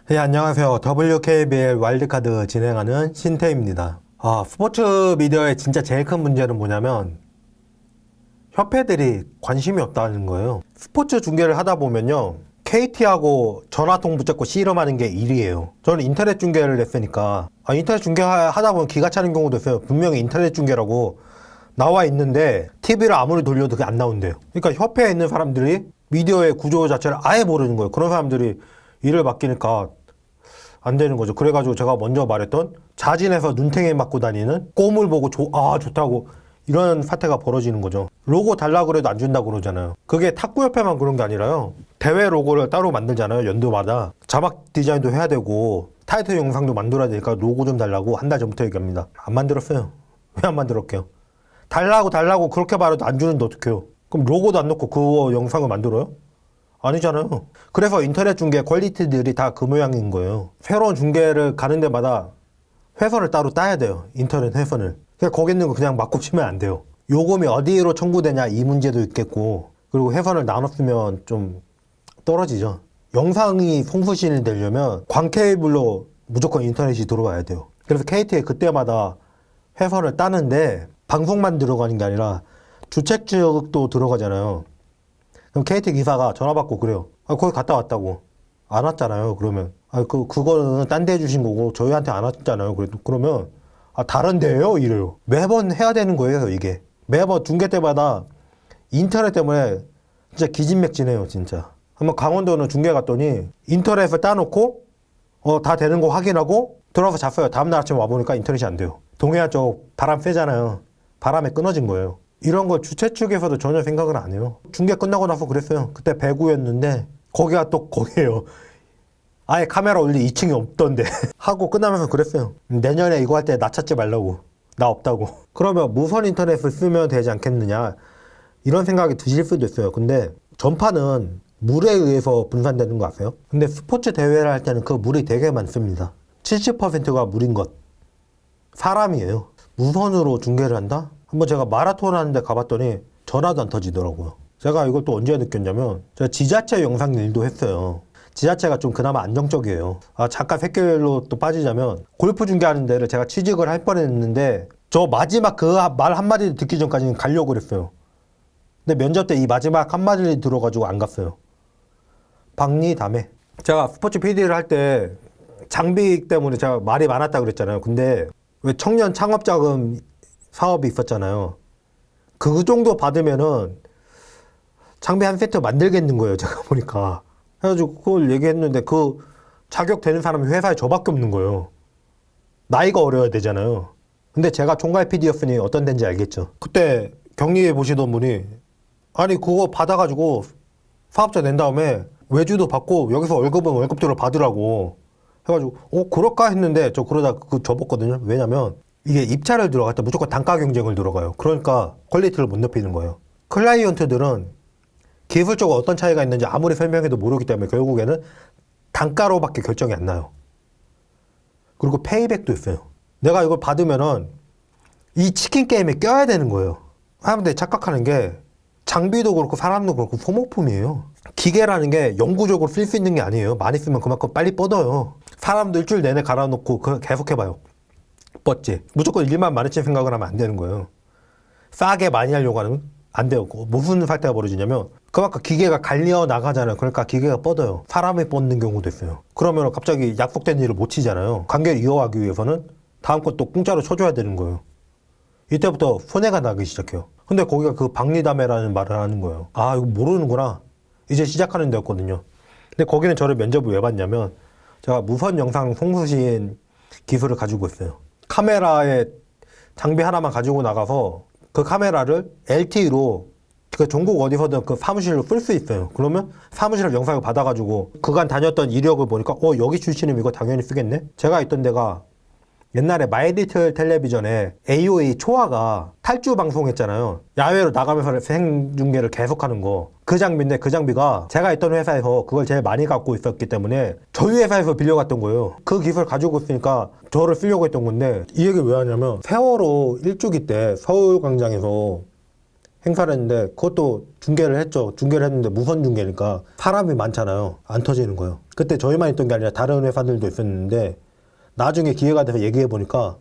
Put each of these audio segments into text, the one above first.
네, 안녕하세요. WKBL 와일드카드 진행하는 신태입니다. 스포츠 미디어의 진짜 제일 큰 문제는 뭐냐면 협회들이 관심이 없다는 거예요. 스포츠 중계를 하다 보면요, KT하고 전화통 붙잡고 씨름하는 게 일이에요. 저는 인터넷 중계를 했으니까 인터넷 중계 하다 보면 기가 차는 경우도 있어요. 분명히 인터넷 중계라고 나와 있는데 TV를 아무리 돌려도 그게 안 나온대요. 그러니까 협회에 있는 사람들이 미디어의 구조 자체를 아예 모르는 거예요. 그런 사람들이 일을 맡기니까 안 되는 거죠. 그래가지고 제가 먼저 말했던 자진해서 눈탱이 맞고 다니는 꼼을 보고 좋다고 이런 사태가 벌어지는 거죠. 로고 달라고 그래도 안 준다고 그러잖아요. 그게 탁구협회만 그런 게 아니라요. 대회 로고를 따로 만들잖아요. 연도마다. 자막 디자인도 해야 되고 타이틀 영상도 만들어야 되니까 로고 좀 달라고 한 달 전부터 얘기합니다. 안 만들었어요. 왜 안 만들었게요? 달라고 그렇게 말해도 안 주는데 어떡해요? 그럼 로고도 안 넣고 그거 영상을 만들어요? 아니잖아요. 그래서 인터넷 중계 퀄리티들이 다 그 모양인 거예요. 새로운 중계를 가는 데마다 회선을 따로 따야 돼요. 인터넷 회선을. 그냥 거기 있는 거 그냥 막 꽂히면 안 돼요. 요금이 어디로 청구되냐 이 문제도 있겠고, 그리고 회선을 나눴으면 좀 떨어지죠. 영상이 송수신이 되려면 광케이블로 무조건 인터넷이 들어와야 돼요. 그래서 KT에 그때마다 회선을 따는데 방송만 들어가는 게 아니라 주최 측도 들어가잖아요. 그럼 KT 기사가 전화 받고 그래요. 거기 갔다 왔다고. 안 왔잖아요. 그러면. 그거는 딴 데 해주신 거고, 저희한테 안 왔잖아요. 그러면, 다른 데예요? 이래요. 매번 해야 되는 거예요, 이게. 매번 중계 때마다 인터넷 때문에 진짜 기진맥진해요, 진짜. 한번 강원도는 중계 갔더니 인터넷을 따놓고, 다 되는 거 확인하고, 들어가서 잤어요. 다음날 아침에 와보니까 인터넷이 안 돼요. 동해안 쪽 바람 세잖아요. 바람에 끊어진 거예요. 이런 거 주최 측에서도 전혀 생각을 안 해요. 중계 끝나고 나서 그랬어요. 그때 배구였는데 거기가 또 거기에요. 아예 카메라 올릴 2층이 없던데 하고 끝나면서 그랬어요. 내년에 이거 할 때 나 찾지 말라고. 나 없다고. 그러면 무선 인터넷을 쓰면 되지 않겠느냐 이런 생각이 드실 수도 있어요. 근데 전파는 물에 의해서 분산되는 거 아세요? 근데 스포츠 대회를 할 때는 그 물이 되게 많습니다. 70%가 물인 것. 사람이에요. 무선으로 중계를 한다? 한번 제가 마라톤 하는데 가봤더니 전화도 안 터지더라고요. 제가 이걸 또 언제 느꼈냐면 제가 지자체 영상 일도 했어요. 지자체가 좀 그나마 안정적이에요. 잠깐 샛길로 또 빠지자면 골프 중계하는 데를 제가 취직을 할 뻔했는데 저 마지막 그 말 한마디 듣기 전까지는 가려고 그랬어요. 근데 면접 때 이 마지막 한마디를 들어가지고 안 갔어요. 박리담에. 제가 스포츠 PD를 할 때 장비 때문에 제가 말이 많았다 그랬잖아요. 근데 왜 청년 창업자금 사업이 있었잖아요. 그 정도 받으면은 장비 한 세트 만들겠는 거예요. 제가 보니까. 그래가지고 그걸 얘기했는데 그 자격 되는 사람이 회사에 저밖에 없는 거예요. 나이가 어려야 되잖아요. 근데 제가 총괄 PD였으니 어떤 데인지 알겠죠. 그때 격리해 보시던 분이 아니 그거 받아가지고 사업자 낸 다음에 외주도 받고 여기서 월급은 월급대로 받으라고 해가지고 그럴까 했는데 저 그러다 접었거든요. 왜냐면 이게 입찰을 들어갈 때 무조건 단가 경쟁을 들어가요. 그러니까 퀄리티를 못 높이는 거예요. 클라이언트들은 기술적으로 어떤 차이가 있는지 아무리 설명해도 모르기 때문에 결국에는 단가로밖에 결정이 안 나요. 그리고 페이백도 있어요. 내가 이걸 받으면은 이 치킨 게임에 껴야 되는 거예요. 사람들이 착각하는 게 장비도 그렇고 사람도 그렇고 소모품이에요. 기계라는 게 영구적으로 쓸 수 있는 게 아니에요. 많이 쓰면 그만큼 빨리 뻗어요. 사람도 일주일 내내 갈아놓고 계속 해봐요. 뻗지. 무조건 일만 많이 생각을 하면 안 되는 거예요. 싸게 많이 하려고 하면 안 돼요. 무슨 사태가 벌어지냐면 그만큼 기계가 갈려 나가잖아요. 그러니까 기계가 뻗어요. 사람이 뻗는 경우도 있어요. 그러면 갑자기 약속된 일을 못 치잖아요. 관계를 이어가기 위해서는 다음 것도 공짜로 쳐줘야 되는 거예요. 이때부터 손해가 나기 시작해요. 근데 거기가 그 박리담회라는 말을 하는 거예요. 이거 모르는구나. 이제 시작하는 데였거든요. 근데 거기는 저를 면접을 왜 봤냐면 제가 무선 영상 송수신 기술을 가지고 있어요. 카메라에 장비 하나만 가지고 나가서 그 카메라를 LTE로 그 전국 어디서든 그 사무실로 쓸 수 있어요. 그러면 사무실 영상을 받아가지고 그간 다녔던 이력을 보니까 여기 출신이면 이거 당연히 쓰겠네? 제가 있던 데가 옛날에 마이리틀 텔레비전에 AOA 초아가 탈주 방송했잖아요. 야외로 나가면서 생중계를 계속하는 거. 그 장비인데 그 장비가 제가 있던 회사에서 그걸 제일 많이 갖고 있었기 때문에 저희 회사에서 빌려갔던 거예요. 그 기술 가지고 있으니까 저를 쓰려고 했던 건데 이 얘기를 왜 하냐면 세월호 1주기 때 서울광장에서 행사를 했는데 그것도 중계를 했죠. 중계를 했는데 무선 중계니까 사람이 많잖아요. 안 터지는 거예요. 그때 저희만 있던 게 아니라 다른 회사들도 있었는데 나중에 기회가 돼서 얘기해 보니까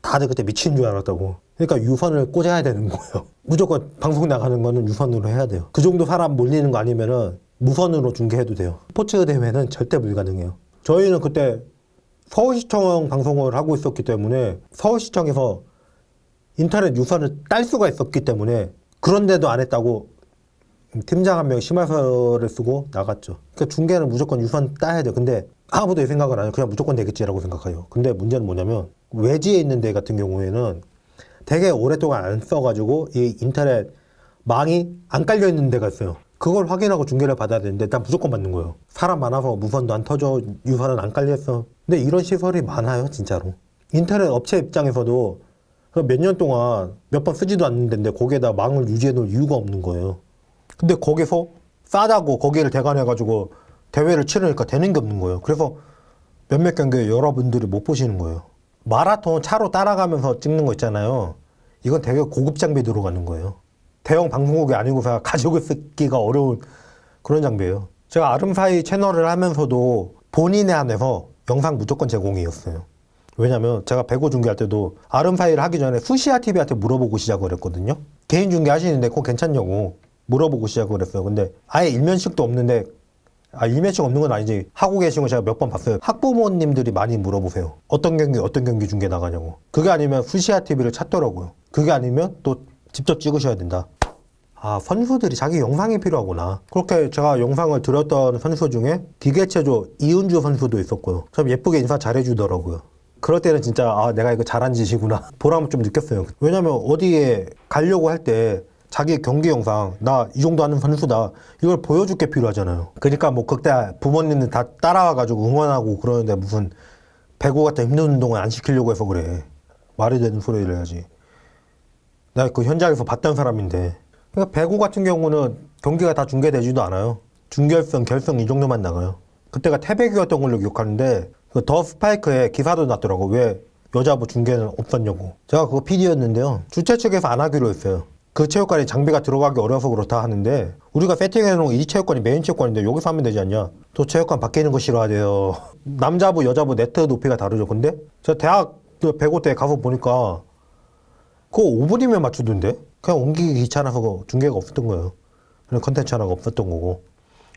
다들 그때 미친 줄 알았다고. 그러니까 유선을 꽂아야 되는 거예요. 무조건 방송 나가는 거는 유선으로 해야 돼요. 그 정도 사람 몰리는 거 아니면은 무선으로 중계해도 돼요. 스포츠 대회는 절대 불가능해요. 저희는 그때 서울시청 방송을 하고 있었기 때문에 서울시청에서 인터넷 유선을 딸 수가 있었기 때문에 그런데도 안 했다고 팀장 한 명이 심할서를 쓰고 나갔죠. 그러니까 중계는 무조건 유선 따야 돼요. 근데 아무도 이 생각을 안 해요. 그냥 무조건 되겠지라고 생각해요. 근데 문제는 뭐냐면 외지에 있는 데 같은 경우에는 되게 오랫동안 안 써가지고 이 인터넷 망이 안 깔려 있는 데가 있어요. 그걸 확인하고 중계를 받아야 되는데 일단 무조건 받는 거예요. 사람 많아서 무선도 안 터져, 유선은 안 깔려 있어. 근데 이런 시설이 많아요, 진짜로. 인터넷 업체 입장에서도 몇 년 동안 몇 번 쓰지도 않는 데인데 거기에다 망을 유지해 놓을 이유가 없는 거예요. 근데 거기서 싸다고 거기를 대관해가지고 대회를 치르니까 되는 게 없는 거예요. 그래서 몇몇 경기에 여러분들이 못 보시는 거예요. 마라톤 차로 따라가면서 찍는 거 있잖아요. 이건 되게 고급 장비 들어가는 거예요. 대형 방송국이 아니고서 가지고 쓰기가 어려운 그런 장비예요. 제가 아름사이 채널을 하면서도 본인에 한해서 영상 무조건 제공이었어요. 왜냐면 제가 배구 중계할 때도 아름사이를 하기 전에 수시아 TV한테 물어보고 시작을 했거든요. 개인 중계 하시는데 그거 괜찮냐고 물어보고 시작을 했어요. 근데 아예 일면식도 없는데 일면식 없는 건 아니지. 하고 계신 거 제가 몇 번 봤어요. 학부모님들이 많이 물어보세요. 어떤 경기 중계 나가냐고. 그게 아니면 수시아 TV를 찾더라고요. 그게 아니면 또 직접 찍으셔야 된다. 선수들이 자기 영상이 필요하구나. 그렇게 제가 영상을 드렸던 선수 중에 기계체조 이은주 선수도 있었고요. 참 예쁘게 인사 잘해주더라고요. 그럴 때는 진짜 내가 이거 잘한 짓이구나. 보람을 좀 느꼈어요. 왜냐면 어디에 가려고 할 때 자기 경기 영상 나 이 정도 하는 선수다 이걸 보여줄 게 필요하잖아요. 그러니까 뭐 그때 부모님들 다 따라와가지고 응원하고 그러는데 무슨 배구 같은 힘든 운동을 안 시키려고 해서 그래. 말이 되는 소리를 해야지. 내가 그 현장에서 봤던 사람인데. 그러니까 배구 같은 경우는 경기가 다 중계되지도 않아요. 준결승, 결승 이 정도만 나가요. 그때가 태백이었던 걸로 기억하는데 더 스파이크에 기사도 났더라고. 왜 여자부 중계는 없었냐고. 제가 그거 PD였는데요. 주최 측에서 안 하기로 했어요. 그 체육관에 장비가 들어가기 어려워서 그렇다 하는데 우리가 세팅해놓은 이 체육관이 메인 체육관인데 여기서 하면 되지 않냐. 또 체육관 밖에 있는 거 싫어하대요. 남자부 여자부 네트 높이가 다르죠. 근데 제가 대학 배구 때 가서 보니까 그거 5분이면 맞추던데 그냥 옮기기 귀찮아서 중계가 없었던 거예요. 그냥 컨텐츠 하나가 없었던 거고.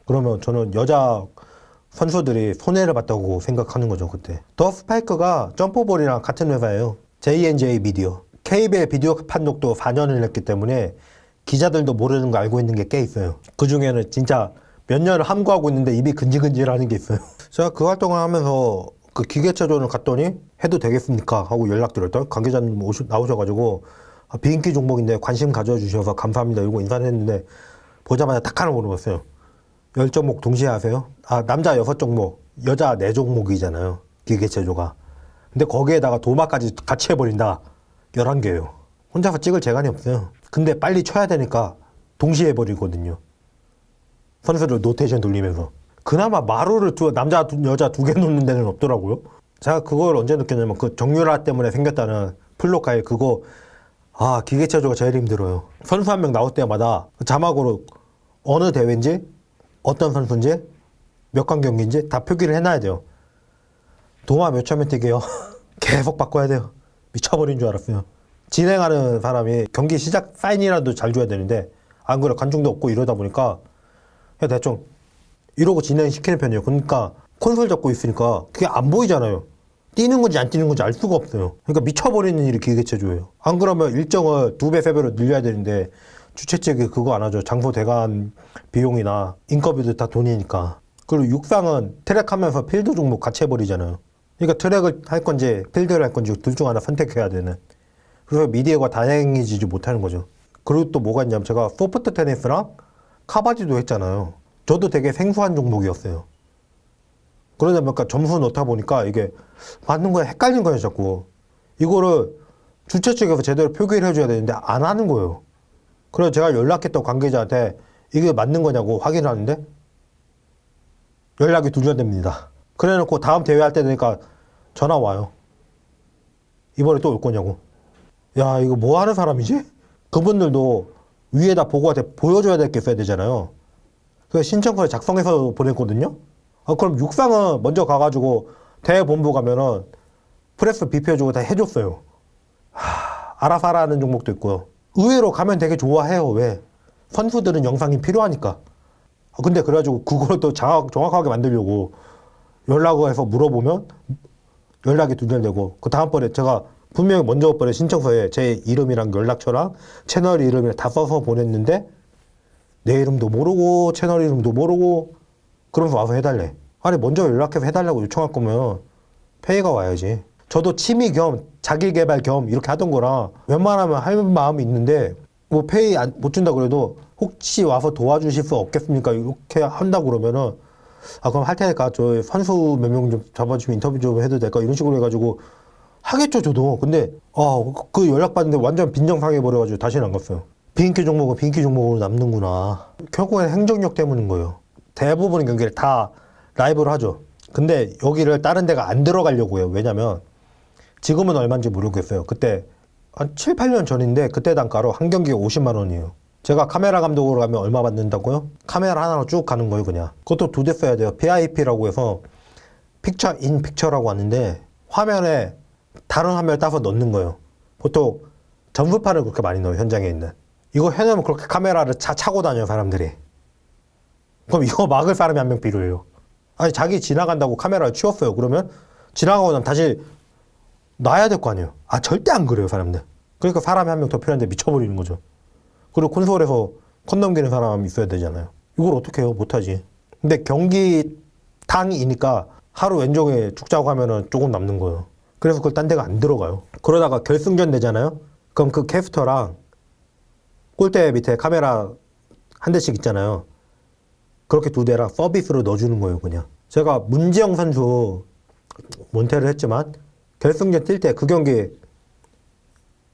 그러면 저는 여자 선수들이 손해를 봤다고 생각하는 거죠. 그때 더 스파이크가 점프볼이랑 같은 회사예요. JNJ 미디어. KBL 비디오 판독도 4년을 했기 때문에 기자들도 모르는 거 알고 있는 게 꽤 있어요. 그 중에는 진짜 몇 년을 함구하고 있는데 입이 근질근질하는 게 있어요. 제가 그 활동을 하면서 그 기계체조를 갔더니 해도 되겠습니까? 하고 연락드렸더니 관계자님 나오셔가지고 비인기 종목인데 관심 가져주셔서 감사합니다. 이러고 인사를 했는데 보자마자 딱 하나 물어봤어요. 10종목 동시에 하세요? 남자 6종목, 여자 4종목이잖아요. 기계체조가. 근데 거기에다가 도마까지 같이 해버린다. 11개예요. 혼자서 찍을 재간이 없어요. 근데 빨리 쳐야 되니까 동시에 해버리거든요. 선수들 노테이션 돌리면서. 그나마 마루를 남자 여자 2개 놓는 데는 없더라고요. 제가 그걸 언제 느꼈냐면 그 정유라 때문에 생겼다는 플로카에 그거 기계체조가 제일 힘들어요. 선수 한 명 나올 때마다 자막으로 어느 대회인지 어떤 선수인지 몇 강 경기인지 다 표기를 해놔야 돼요. 도마 몇 초 мет이게요. 계속 바꿔야 돼요. 미쳐버린 줄 알았어요. 진행하는 사람이 경기 시작 사인이라도 잘 줘야 되는데 안 그래 관중도 없고 이러다 보니까 그냥 대충 이러고 진행시키는 편이에요. 그러니까 콘솔 잡고 있으니까 그게 안 보이잖아요. 뛰는 건지 안 뛰는 건지 알 수가 없어요. 그러니까 미쳐버리는 일이 기계체조예요. 안 그러면 일정을 2배, 3배로 늘려야 되는데 주최 측이 그거 안 하죠. 장소 대관 비용이나 인건비도 다 돈이니까. 그리고 육상은 트랙 하면서 필드 종목 같이 해버리잖아요. 그러니까 트랙을 할 건지 필드를 할 건지 둘 중 하나 선택해야 되는. 그래서 미디어가 다양해지지 못하는 거죠. 그리고 또 뭐가 있냐면 제가 소프트 테니스랑 카바디도 했잖아요. 저도 되게 생소한 종목이었어요. 그러다 보니까 점수 넣다 보니까 이게 맞는 거야 헷갈린 거예요 자꾸. 이거를 주최 측에서 제대로 표기를 해줘야 되는데 안 하는 거예요. 그래서 제가 연락했던 관계자한테 이게 맞는 거냐고 확인하는데 연락이 두절됩니다. 그래놓고 다음 대회 할 때 되니까 전화 와요. 이번에 또 올 거냐고. 야 이거 뭐 하는 사람이지? 그분들도 위에다 보여줘야 될 게 있어야 되잖아요. 그래서 신청서를 작성해서 보냈거든요. 그럼 육상은 먼저 가가지고 대본부 가면은 프레스 비펴주고 다 해줬어요. 알아서 하라는 종목도 있고요. 의외로 가면 되게 좋아해요. 왜? 선수들은 영상이 필요하니까. 근데 그래가지고 그걸 또 정확하게 만들려고 연락을 해서 물어보면 연락이 두절되고, 그 다음번에 제가 분명히 먼저 번에 신청서에 제 이름이랑 연락처랑 채널 이름을 다 써서 보냈는데 내 이름도 모르고 채널 이름도 모르고 그러면서 와서 해달래. 아니 먼저 연락해서 해달라고 요청할 거면 페이가 와야지. 저도 취미 겸 자기 개발 겸 이렇게 하던 거라 웬만하면 할 마음이 있는데 뭐 페이 못 준다 그래도 혹시 와서 도와주실 수 없겠습니까? 이렇게 한다고 그러면은 그럼 할 테니까 저 선수 몇 명 좀 잡아주면 인터뷰 좀 해도 될까? 이런 식으로 해가지고 하겠죠 저도. 근데 그 연락 받는데 완전 빈정상해버려가지고 다시는 안 갔어요. 비인기 종목은 비인기 종목으로 남는구나. 결국엔 행정력 때문인 거예요. 대부분의 경기를 다 라이브로 하죠. 근데 여기를 다른 데가 안 들어가려고 해요. 왜냐면 지금은 얼마인지 모르겠어요. 그때 한 7, 8년 전인데 그때 단가로 한 경기에 50만 원이에요. 제가 카메라 감독으로 가면 얼마 받는다고요? 카메라 하나로 쭉 가는 거예요 그냥. 그것도 2대 써야 돼요. PIP라고 해서 픽처 인 픽처라고 하는데 화면에 다른 화면을 따서 넣는 거예요. 보통 전부판을 그렇게 많이 넣어요. 현장에 있는. 이거 해놓으면 그렇게 카메라를 차고 다녀요 사람들이. 그럼 이거 막을 사람이 한 명 필요해요. 아니 자기 지나간다고 카메라를 치웠어요. 그러면 지나가고 나면 다시 놔야 될 거 아니에요. 절대 안 그래요 사람들. 그러니까 사람이 한 명 더 필요한데 미쳐버리는 거죠. 그리고 콘솔에서 컷 넘기는 사람이 있어야 되잖아요. 이걸 어떻게 해요? 못하지. 근데 경기탕이니까 하루 왼쪽에 죽자고 하면은 조금 남는 거예요. 그래서 그걸 딴 데가 안 들어가요. 그러다가 결승전 되잖아요. 그럼 그 캐스터랑 골대 밑에 카메라 한 대씩 있잖아요. 그렇게 2대랑 서비스로 넣어주는 거예요 그냥. 제가 문지영 선수 몬테를 했지만 결승전 뛸 때 그 경기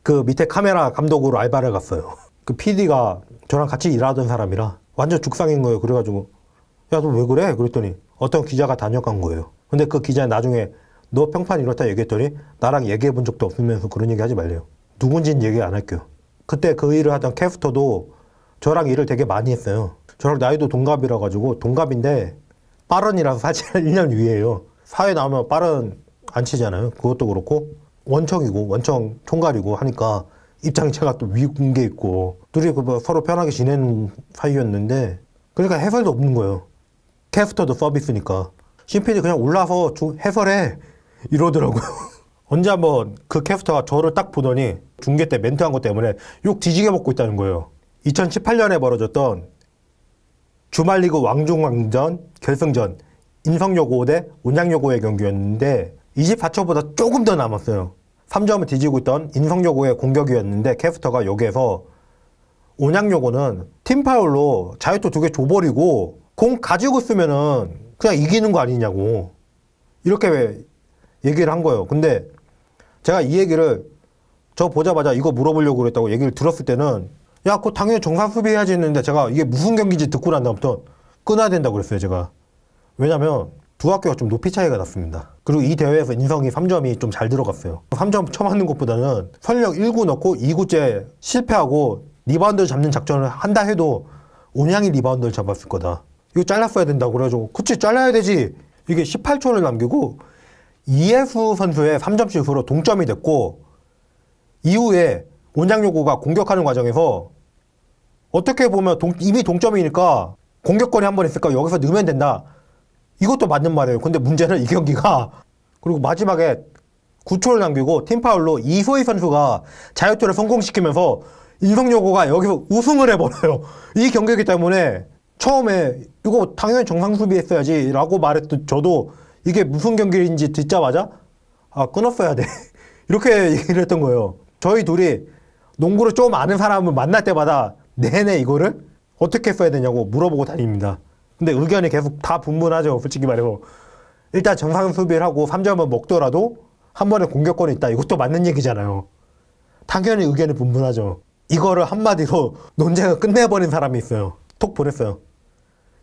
그 밑에 카메라 감독으로 알바를 갔어요. 그 PD가 저랑 같이 일하던 사람이라 완전 죽상인 거예요. 그래가지고 야 너 왜 그래? 그랬더니 어떤 기자가 다녀간 거예요. 근데 그 기자는 나중에 너 평판 이렇다 얘기했더니 나랑 얘기해 본 적도 없으면서 그런 얘기 하지 말래요. 누군지는 얘기 안 할게요. 그때 그 일을 하던 캐스터도 저랑 일을 되게 많이 했어요. 저랑 나이도 동갑이라 가지고 동갑인데 빠른이라서 사실 1년 위에요. 사회 나오면 빠른 안 치잖아요. 그것도 그렇고 원청이고 원청 총괄이고 하니까 입장이 제가 또 위군게 있고 둘이 서로 편하게 지내는 사이였는데 그러니까 해설도 없는 거예요. 캐스터도 서비스니까. CPD 그냥 올라서 해설해 이러더라고요. 언제 한번 그 캐스터가 저를 딱 보더니 중계 때 멘트한 것 때문에 욕 뒤지게 먹고 있다는 거예요. 2018년에 벌어졌던 주말리그 왕중왕전 결승전 인성여고 대 온양여고의 경기였는데 24초보다 조금 더 남았어요. 3점을 뒤지고 있던 인성여고의 공격이었는데 캐스터가 여기에서 온양여고는 팀파울로 자유투 2개 줘버리고 공 가지고 쓰면은 그냥 이기는 거 아니냐고 이렇게 얘기를 한 거예요. 근데 제가 이 얘기를 저 보자마자 이거 물어보려고 그랬다고 얘기를 들었을 때는 야, 그거 당연히 정상 수비해야지 했는데 제가 이게 무슨 경기인지 듣고 난 다음부터 끊어야 된다고 그랬어요, 제가. 왜냐면 두 학교가 좀 높이 차이가 났습니다. 그리고 이 대회에서 인성이 3점이 좀 잘 들어갔어요. 3점 쳐맞는 것보다는 설령 1구 넣고 2구째 실패하고 리바운드를 잡는 작전을 한다 해도 온양이 리바운드를 잡았을 거다. 이거 잘랐어야 된다고 그래가지고 그치 잘라야 되지. 이게 18초를 남기고 이예수 선수의 3점슛으로 동점이 됐고 이후에 온양여고가 공격하는 과정에서 어떻게 보면 이미 동점이니까 공격권이 한 번 있을까 여기서 넣으면 된다. 이것도 맞는 말이에요. 근데 문제는 이 경기가 그리고 마지막에 9초를 남기고 팀파울로 이소희 선수가 자유투를 성공시키면서 인성여고가 여기서 우승을 해버려요. 이 경기이기 때문에 처음에 이거 당연히 정상 수비했어야지 라고 말했던 저도 이게 무슨 경기인지 듣자마자 끊었어야 돼. 이렇게 얘기를 했던 거예요. 저희 둘이 농구를 좀 아는 사람을 만날 때마다 내내 이거를 어떻게 써야 되냐고 물어보고 다닙니다. 근데 의견이 계속 다 분분하죠. 솔직히 말해서. 일단 정상 수비를 하고 3점을 먹더라도 한 번에 공격권이 있다. 이것도 맞는 얘기잖아요. 당연히 의견이 분분하죠. 이거를 한마디로 논쟁을 끝내버린 사람이 있어요. 톡 보냈어요.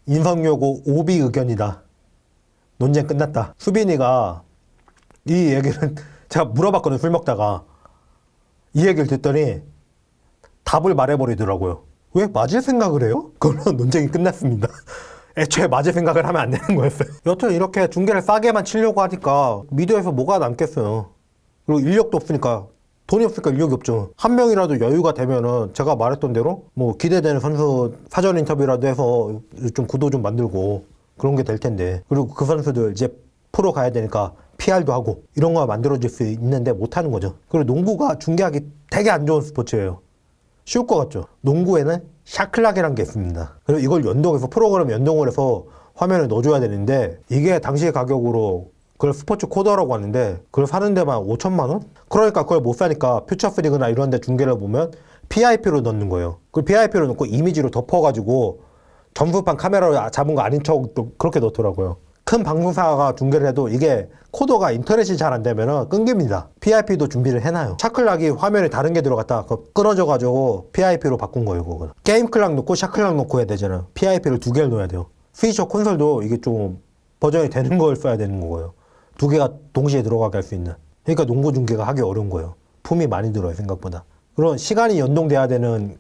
인성여고 오비 의견이다. 논쟁 끝났다. 수빈이가 이 얘기를 제가 물어봤거든요. 술 먹다가. 이 얘기를 듣더니 답을 말해버리더라고요. 왜 맞을 생각을 해요? 그걸로 논쟁이 끝났습니다. 애초에 맞을 생각을 하면 안 되는 거였어요. 여튼 이렇게 중계를 싸게만 치려고 하니까 미디어에서 뭐가 남겠어요. 그리고 인력도 없으니까, 돈이 없으니까 인력이 없죠. 한 명이라도 여유가 되면은 제가 말했던 대로 뭐 기대되는 선수 사전 인터뷰라도 해서 좀 구도 좀 만들고 그런 게 될 텐데, 그리고 그 선수들 이제 프로 가야 되니까 PR도 하고 이런 거 만들어질 수 있는데 못 하는 거죠. 그리고 농구가 중계하기 되게 안 좋은 스포츠예요. 쉬울 것 같죠. 농구에는 샤클락이라는 게 있습니다. 그리고 이걸 연동해서, 프로그램 연동을 해서 화면에 넣어줘야 되는데, 이게 당시 가격으로 그걸 스포츠 코더라고 하는데 그걸 사는 데만 5천만 원? 그러니까 그걸 못 사니까 퓨처스리그나 이런 데 중계를 보면 PIP로 넣는 거예요. 그걸 PIP로 넣고 이미지로 덮어가지고 전부판 카메라로 잡은 거 아닌 척 또 그렇게 넣더라고요. 큰 방송사가 중계를 해도 이게 코더가 인터넷이 잘 안 되면 끊깁니다. PIP도 준비를 해놔요. 샤클락이 화면에 다른 게 들어갔다 끊어져가지고 PIP로 바꾼 거예요. 그거는. 게임 클락 넣고 샤클락 넣고 해야 되잖아요. PIP를 2개를 넣어야 돼요. 스위처 콘솔도 이게 좀 버전이 되는 걸 써야 되는 거고요. 2개가 동시에 들어가게 할 수 있는. 그러니까 농구 중계가 하기 어려운 거예요. 품이 많이 들어요, 생각보다. 그런 시간이 연동돼야 되는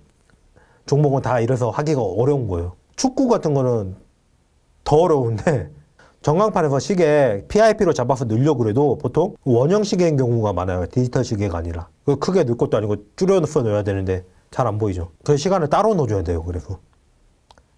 종목은 다 이래서 하기가 어려운 거예요. 축구 같은 거는 더 어려운데, 전광판에서 시계 PIP로 잡아서 넣으려고 그래도 보통 원형 시계인 경우가 많아요. 디지털 시계가 아니라. 크게 넣을 것도 아니고 줄여서 넣어야 되는데 잘 안 보이죠. 그 시간을 따로 넣어줘야 돼요. 그래서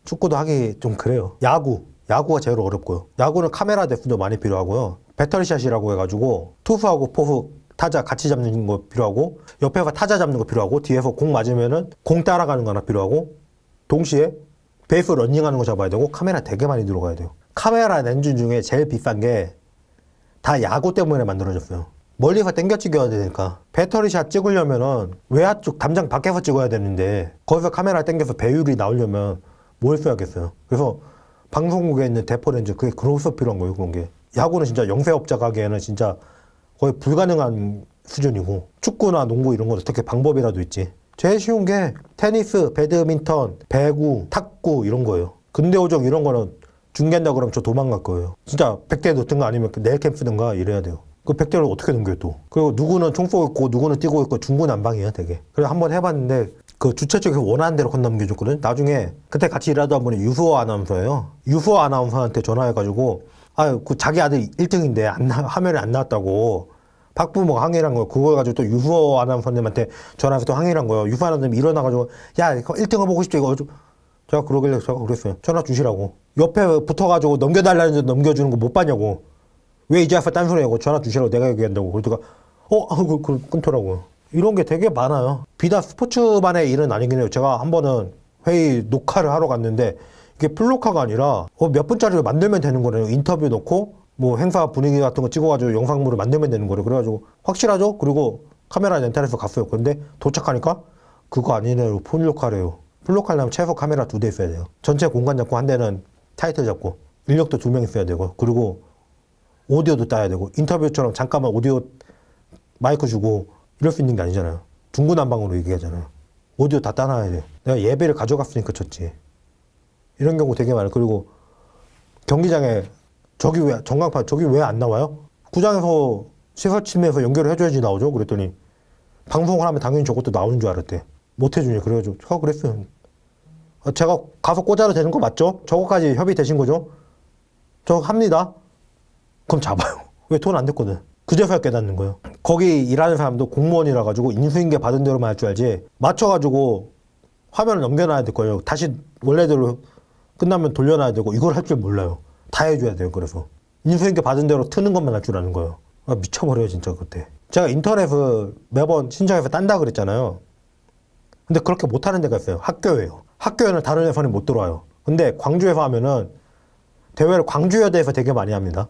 축구도 하기 좀 그래요. 야구가 제일 어렵고요. 야구는 카메라 대수도 많이 필요하고요. 배터리샷이라고 해가지고 투수하고 포수 타자 같이 잡는 거 필요하고, 옆에서 타자 잡는 거 필요하고, 뒤에서 공 맞으면은 공 따라가는 거 하나 필요하고, 동시에 베이스 런닝하는 거 잡아야 되고, 카메라 되게 많이 들어가야 돼요. 카메라 렌즈 중에 제일 비싼 게 다 야구 때문에 만들어졌어요. 멀리서 땡겨 찍어야 되니까. 배터리샷 찍으려면은 외야 쪽 담장 밖에서 찍어야 되는데, 거기서 카메라 땡겨서 배율이 나오려면 뭘 써야겠어요. 그래서 방송국에 있는 대포 렌즈, 그게 그로서 필요한 거예요. 그런 게. 야구는 진짜 영세업자 가기에는 진짜 거의 불가능한 수준이고, 축구나 농구 이런 건 어떻게 방법이라도 있지. 제일 쉬운 게 테니스, 배드민턴, 배구, 탁구 이런 거예요. 근대오적 이런 거는 중계한다 그러면 저 도망갈 거예요. 진짜 100대 넣든가 아니면 네일캠 쓰든가 이래야 돼요. 그 100대를 어떻게 넘겨요 또. 그리고 누구는 총 쏘고 있고 누구는 뛰고 있고 중구난방이에요 되게. 그래서 한번 해봤는데 그 주최 쪽에서 원하는 대로 건 넘겨줬거든. 나중에 그때 같이 일하던 분이 유수호 아나운서예요. 유수호 아나운서한테 전화해가지고 그 자기 아들 1등인데 화면에 안 나왔다고 박부모가 항의를 한 거예요. 그거 가지고 또 유수호 아나운서님한테 전화해서 또 항의를 한 거예요. 유수호 아나운서님이 일어나가지고 야 이거 1등을 보고 싶죠 이거. 제가 그러길래 제가 그랬어요. 전화 주시라고. 옆에 붙어가지고 넘겨달라는 데 넘겨주는 거 못 봤냐고. 왜 이제 와서 딴소리 하고 전화 주시라고 내가 얘기한다고. 그러다가 끊더라고요. 이런 게 되게 많아요. 비단 스포츠만의 일은 아니긴 해요. 제가 한 번은 회의 녹화를 하러 갔는데 이게 플로카가 아니라 몇 분짜리를 만들면 되는 거래요. 인터뷰 넣고 뭐 행사 분위기 같은 거 찍어가지고 영상물을 만들면 되는 거래요. 그래가지고 확실하죠? 그리고 카메라 렌탈해서 갔어요. 근데 도착하니까 그거 아니네요. 폰로카래요. 플로카려면 최소 카메라 2대 있어야 돼요. 전체 공간 잡고 한 대는 타이틀 잡고 인력도 2명 있어야 되고, 그리고 오디오도 따야 되고, 인터뷰처럼 잠깐만 오디오 마이크 주고 이럴 수 있는 게 아니잖아요. 중구난방으로 얘기하잖아요. 오디오 다 따놔야 돼. 내가 예배를 가져갔으니까 쳤지. 이런 경우 되게 많아요. 그리고 경기장에 저기 왜 전광판 저기 왜 안 나와요? 구장에서 시설침에서 연결을 해줘야지 나오죠. 그랬더니 방송을 하면 당연히 저것도 나오는 줄 알았대. 못 해주니. 그래가지고 제가 그랬어요. 제가 가서 꽂아도 되는 거 맞죠? 저거까지 협의되신 거죠? 저 합니다. 그럼 잡아요. 왜 돈 안 됐거든. 그제서야 깨닫는 거예요. 거기 일하는 사람도 공무원이라 가지고 인수인계 받은 대로만 할 줄 알지, 맞춰가지고 화면을 넘겨놔야 될 거예요. 다시 원래대로 끝나면 돌려놔야 되고, 이걸 할 줄 몰라요. 다 해줘야 돼요. 그래서 인수인계 받은 대로 트는 것만 할 줄 아는 거예요. 미쳐버려요 진짜 그때. 제가 인터넷을 매번 신청해서 딴다 그랬잖아요. 근데 그렇게 못하는 데가 있어요. 학교예요. 학교에는 다른 회사는 못 들어와요. 근데 광주에서 하면은 대회를 광주여대에서 되게 많이 합니다.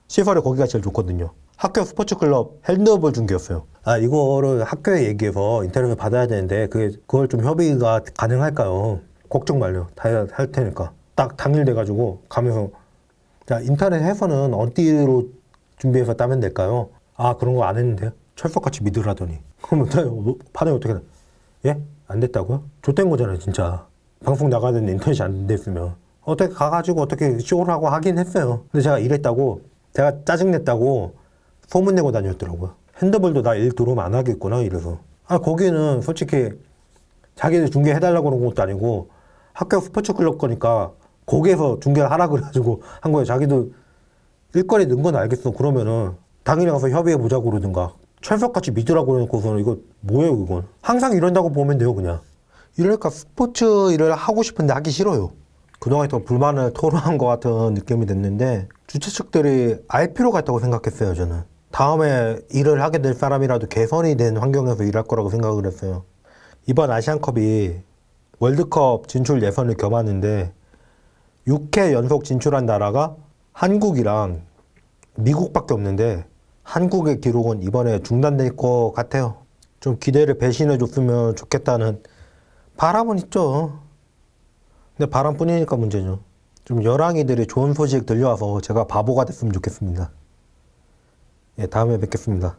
시설이 거기가 제일 좋거든요. 학교 스포츠클럽 핸드볼 중계였어요. 이거를 학교에 얘기해서 인터넷을 받아야 되는데 그걸 좀 협의가 가능할까요? 걱정 말려. 다 할 테니까. 딱 당일 돼가지고 가면서 자, 인터넷 해서는 어디로 준비해서 따면 될까요? 그런 거 안 했는데요. 철석같이 믿으라더니. 그러면 반응이 어떻게 돼? 예? 안 됐다고요? 좆된 거잖아요 진짜. 방송 나가야 되는데 인터넷이 안 됐으면 어떻게 가가지고 어떻게 쇼를 하고 하긴 했어요. 근데 제가 이랬다고, 제가 짜증냈다고 소문내고 다녔더라고요. 핸드볼도 나 일 들어오면 안 하겠구나 이래서. 거기는 솔직히 자기들 중계해달라고 그런 것도 아니고 학교 스포츠 클럽 거니까 거기에서 중계를 하라 그래가지고 한 거예요. 자기도 일거리 는 건 알겠어. 그러면은 당연히 가서 협의해 보자고 그러든가. 철석같이 믿으라고 해놓고서는 이거 뭐예요, 이건. 항상 이런다고 보면 돼요, 그냥. 이러니까 스포츠 일을 하고 싶은데 하기 싫어요. 그동안 좀 불만을 토로한 것 같은 느낌이 됐는데 주최 측들이 알 필요가 있다고 생각했어요, 저는. 다음에 일을 하게 될 사람이라도 개선이 된 환경에서 일할 거라고 생각을 했어요. 이번 아시안컵이 월드컵 진출 예선을 겸하는데 6회 연속 진출한 나라가 한국이랑 미국밖에 없는데 한국의 기록은 이번에 중단될 것 같아요. 좀 기대를 배신해 줬으면 좋겠다는 바람은 있죠. 근데 바람뿐이니까 문제죠. 좀 열왕이들이 좋은 소식 들려와서 제가 바보가 됐으면 좋겠습니다. 예, 다음에 뵙겠습니다.